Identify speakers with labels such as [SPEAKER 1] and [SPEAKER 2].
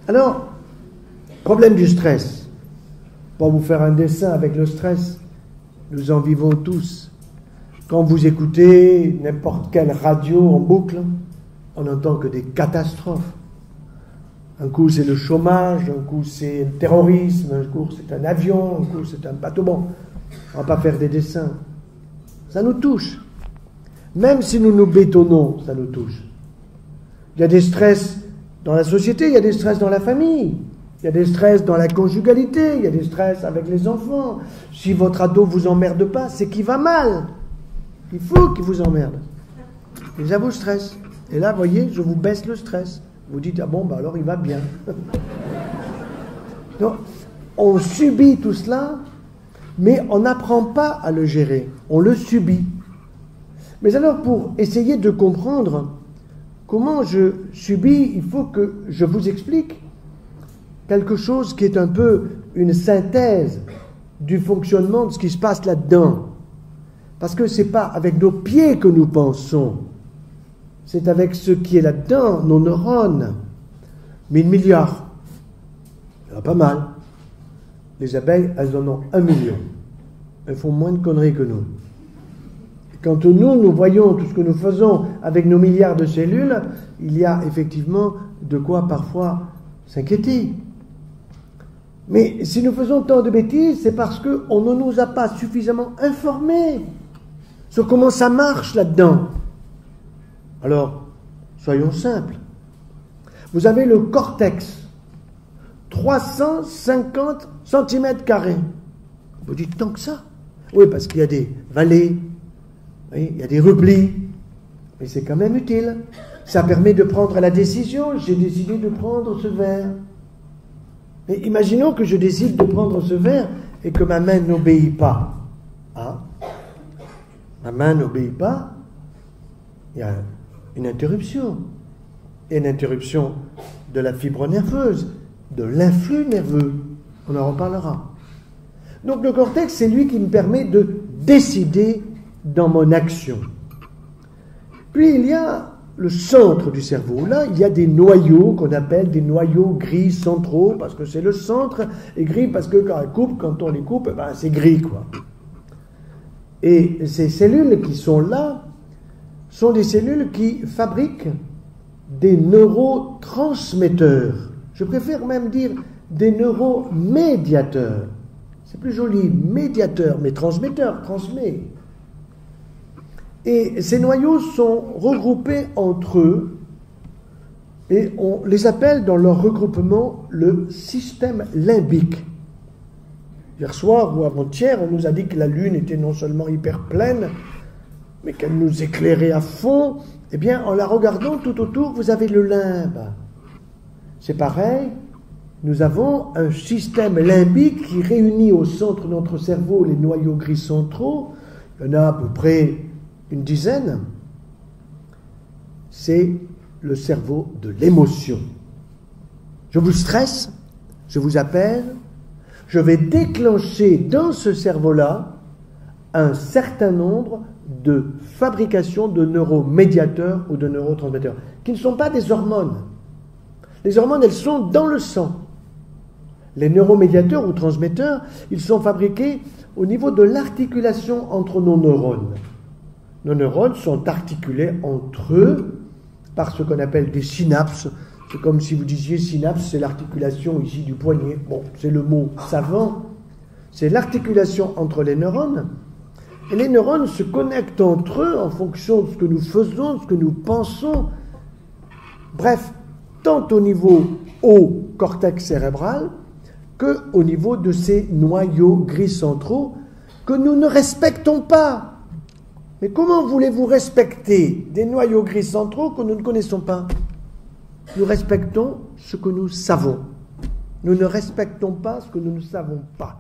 [SPEAKER 1] Alors, problème du stress. Pour vous faire un dessin avec le stress, nous en vivons tous. Quand vous écoutez n'importe quelle radio en boucle, on n'entend que des catastrophes. Un coup c'est le chômage, un coup c'est le terrorisme, un coup c'est un avion, un coup c'est un bateau. Bon, on ne va pas faire des dessins. Ça nous touche. Même si nous nous bétonnons, ça nous touche. Il y a des stress dans la société, il y a des stress dans la famille, il y a des stress dans la conjugalité, il y a des stress avec les enfants. Si votre ado vous emmerde pas, c'est qu'il va mal. Il faut qu'il vous emmerde. Et ça vous stresse. Et là, vous voyez, je vous baisse le stress. Vous dites, ah bon, bah alors il va bien. Donc, on subit tout cela, mais on n'apprend pas à le gérer. On le subit. Mais alors, pour essayer de comprendre comment je subis, il faut que je vous explique quelque chose qui est un peu une synthèse du fonctionnement de ce qui se passe là-dedans. Parce que ce n'est pas avec nos pieds que nous pensons, c'est avec ce qui est là-dedans, nos neurones. 1000 milliards, il y en a pas mal. Les abeilles, elles en ont 1 million. Elles font moins de conneries que nous. Quand nous voyons tout ce que nous faisons avec nos milliards de cellules, il y a effectivement de quoi parfois s'inquiéter. Mais si nous faisons tant de bêtises, c'est parce qu'on ne nous a pas suffisamment informés sur comment ça marche là-dedans. Alors, soyons simples. Vous avez le cortex, 350 cm². Vous dites tant que ça? Oui, parce qu'il y a des vallées, oui, il y a des replis, mais c'est quand même utile. Ça permet de prendre la décision. J'ai décidé de prendre ce verre. Mais imaginons que je décide de prendre ce verre et que ma main n'obéit pas. Hein? Ma main n'obéit pas, il y a une interruption. Et une interruption de la fibre nerveuse, de l'influx nerveux. On en reparlera. Donc le cortex, c'est lui qui me permet de décider dans mon action. Puis il y a le centre du cerveau. Là, il y a des noyaux qu'on appelle des noyaux gris centraux, parce que c'est le centre, et gris parce que quand on les coupe, ben, c'est gris, quoi. Et ces cellules qui sont là sont des cellules qui fabriquent des neurotransmetteurs. Je préfère même dire des neuromédiateurs. C'est plus joli, médiateur, mais transmetteur, transmet. Et ces noyaux sont regroupés entre eux et on les appelle dans leur regroupement le système limbique. Hier soir ou avant-hier, on nous a dit que la Lune était non seulement hyper pleine, mais qu'elle nous éclairait à fond. Eh bien, en la regardant tout autour, vous avez le limbe. C'est pareil, nous avons un système limbique qui réunit au centre de notre cerveau les noyaux gris centraux. Il y en a à peu près une dizaine. C'est le cerveau de l'émotion. Je vous stresse, je vous appelle, je vais déclencher dans ce cerveau-là un certain nombre de fabrications de neuromédiateurs ou de neurotransmetteurs, qui ne sont pas des hormones. Les hormones, elles sont dans le sang. Les neuromédiateurs ou transmetteurs, ils sont fabriqués au niveau de l'articulation entre nos neurones. Nos neurones sont articulés entre eux par ce qu'on appelle des synapses. C'est comme si vous disiez synapse, c'est l'articulation ici du poignet. Bon, c'est le mot savant. C'est l'articulation entre les neurones. Et les neurones se connectent entre eux en fonction de ce que nous faisons, de ce que nous pensons. Bref, tant au niveau haut cortex cérébral qu'au niveau de ces noyaux gris centraux que nous ne respectons pas. Mais comment voulez-vous respecter des noyaux gris centraux que nous ne connaissons pas? Nous respectons ce que nous savons. Nous ne respectons pas ce que nous ne savons pas.